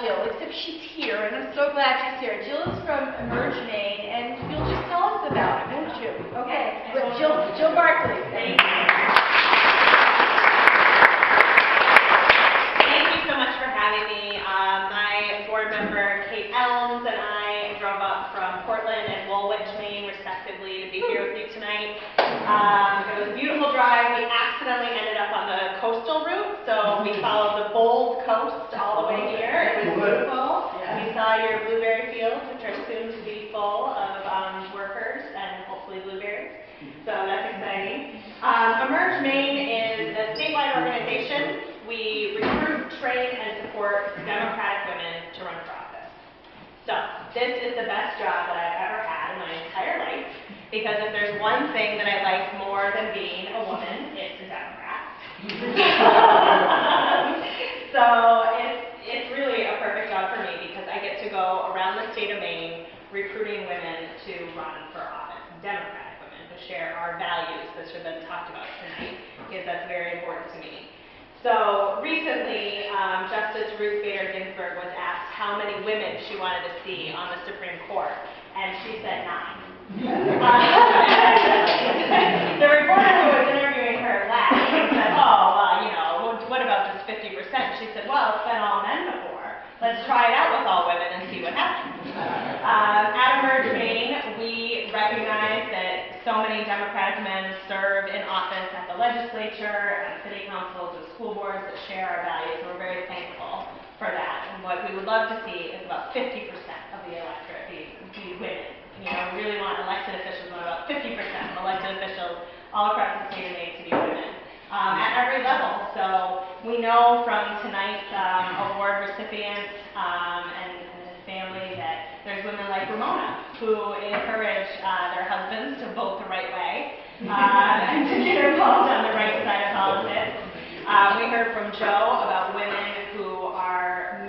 Jill, except she's here, and I'm so glad she's here. Jill is from Emerge, Maine, and you'll just tell us about it, won't you? Okay, with Jill Barkley. Thank you. Thank you so much for having me. My board member, Kate Elms, and I drove up from Portland and Woolwich, Maine, respectively, to be here with you tonight. It was a beautiful drive. We accidentally ended up on the coastal route, so we followed the bold coast all the way here. It was beautiful. Yeah. We saw your blueberry fields, which are soon to be full of workers and hopefully blueberries. So that's exciting. Emerge Maine is a statewide organization. We recruit, train, and support Democratic women to run for office. So this is the best job that I've ever had in my entire life, because if there's one thing that I like more than being a woman, it's a Democrat. So it's really a perfect job for me, because I get to go around the state of Maine recruiting women to run for office, Democratic women who share our values that should have been talked about tonight, because that's very important to me. So recently, Justice Ruth Bader Ginsburg was asked how many women she wanted to see on the Supreme Court, and she said 9. The reporter who was interviewing her laughed and said, "Oh, well, you know, what about just 50%?" She said, "Well, it's been all men before. Let's try it out with all women and see what happens." At Emerge Maine, we recognize that so many Democratic men serve in office at the legislature, at city councils, and school boards that share our values, and we're very thankful for that. And what we would love to see is about 50% of the electorate be women. You know, we really want elected officials, about 50% of elected officials all across the state of Maine to be women. At every level. So we know from tonight's award recipient and his family that there's women like Ramona who encourage their husbands to vote the right way and to get involved on the right side of politics. We heard from Joe about women who are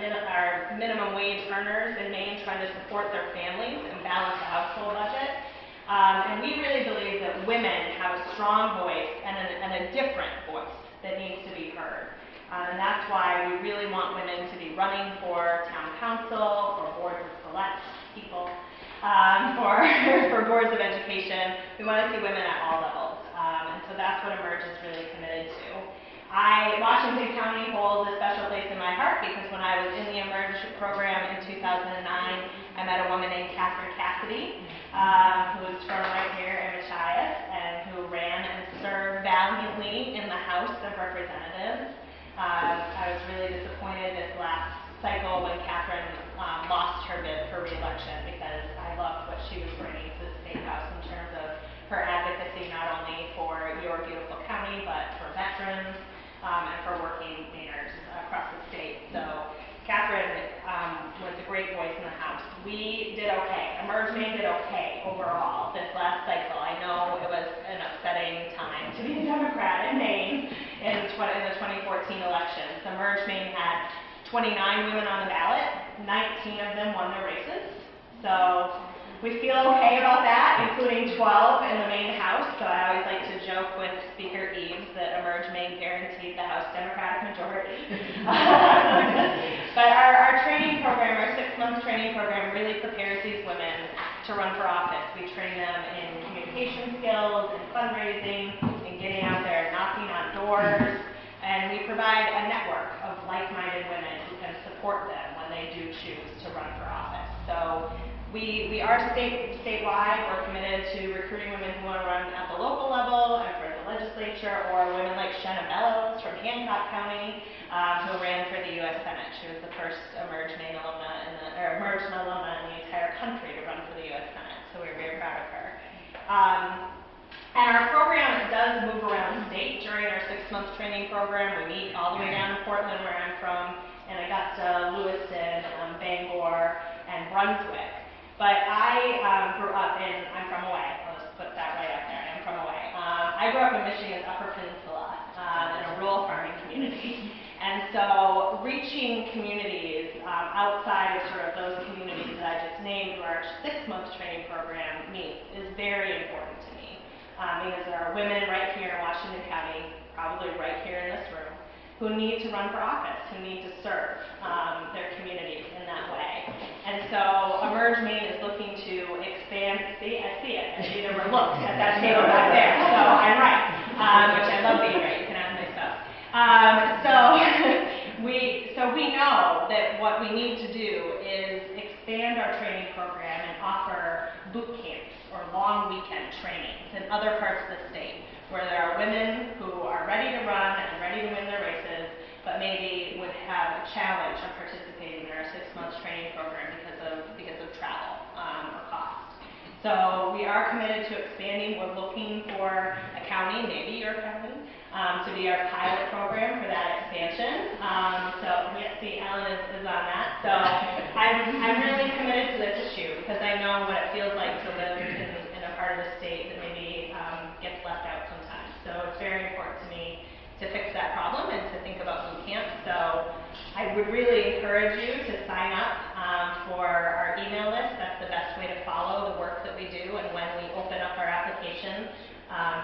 minimum wage earners in Maine trying to support their families and balance the household budget. And we really believe that women have a strong voice and a different voice that needs to be heard. And that's why we really want women to be running for town council, for boards of select people, for boards of education. We want to see women at all levels. And so that's what Emerge is really committed to. Washington County holds a special place in my heart, because when I was in the Emerge program in 2009, I met a woman named Catherine Cassidy, who was from right here in Machias, and who ran and served valiantly in the House of Representatives. I was really disappointed this last cycle when Catherine lost her bid for re-election, because I loved what she was bringing to the State House in terms of her advocacy not only for your beautiful county, but for veterans and for working Mainers across the state. So Catherine was a great voice in the House. We did okay. Emerge Maine did okay overall this last cycle. I know it was an upsetting time to be a Democrat in Maine in the 2014 elections. Emerge Maine had 29 women on the ballot. 19 of them won their races. So we feel okay about that, including 12 in the Maine House. So I always like to joke with Speaker Eves that Emerge Maine guaranteed the House Democratic majority. But our training program, our 6-month training program, really prepares these women to run for office. We train them in communication skills, and fundraising, and getting out there and knocking on doors. And we provide a network of like-minded women who can support them when they do choose to run for office. So we are statewide. We're committed to recruiting women who want to run at the local level and for the legislature, or women like Shanna Bellows from Hancock County, who ran for the U.S. Senate. She was the first Emerge Maine alumna in the entire country to run for the U.S. Senate. So we're very proud of her. And our program does move around the state during our 6-month training program. We meet all the way down in Portland, where I'm from, in Augusta, Lewiston, Bangor, and Brunswick. But I grew up I'm from Away. I'll just put that right up there. I'm from Away. I grew up in Michigan's Upper Peninsula in a rural farming community. And so reaching communities outside of sort of those communities that I just named, where our 6-month training program meets, is very important to me. Because there are women right here in Washington County, probably right here in this room, who need to run for office, who need to serve their communities. so Emerge Maine is looking to expand, see, I see it, I see there were looks at that table back there, so I'm right, which I love being right, you can have my stuff. So we know that what we need to do is expand our training program and offer boot camps or long weekend trainings in other parts of the state where there are women who are ready to run and ready to win their races, but maybe would have a challenge of participating in our 6-month training program because of travel or cost. So we are committed to expanding. We're looking for a county, maybe your county, to be our pilot program for that expansion. So yeah, see, Ellen is on that. So I'm really committed to this issue because I know what it feels like to live in a part of the state that maybe gets left out sometimes. So it's very important to me to fix that problem and to think about boot camp. So I would really encourage you to sign up for our email list. That's the best way to follow the work that we do and when we open up our application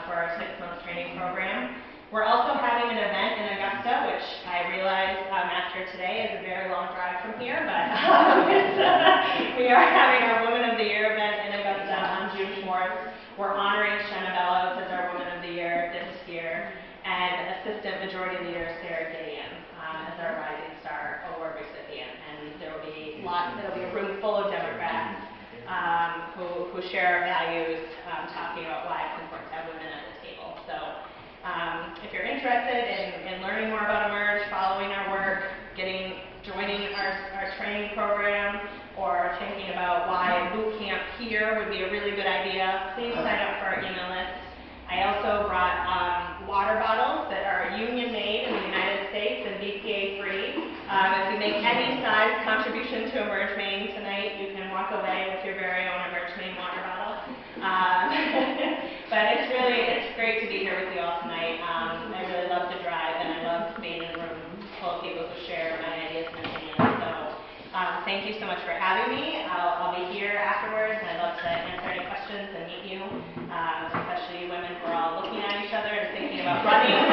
for our 6-month training program. We're also having an event in Augusta, which I realize after today is a very long drive from here, but we are having our Woman of the Year event in Augusta on June 4th. We're honoring Shanna Bellows as our Woman of the Year this year, and Assistant Majority Leader Sarah Gideon as our Rising Star Award recipient. And there'll be a room full of Democrats who share our values, talking about why it's important to have women at the table. So if you're interested in learning more about Emerge, following our work, joining our training program, or thinking about why boot camp here would be a really good idea, please sign up for our email list. I also brought water bottles that are union made in the United States and BPA free. If you make any size contribution to Emerge Maine tonight, you can walk away with your very own Emerge Maine water bottle. But it's great to be here with you all tonight. I really love to drive, and I love being in a room full of people who share my ideas and opinions. So thank you so much for having me. I'll be here afterwards, and I'd love to answer any questions and meet you, especially you women who are all looking at each other and thinking about running.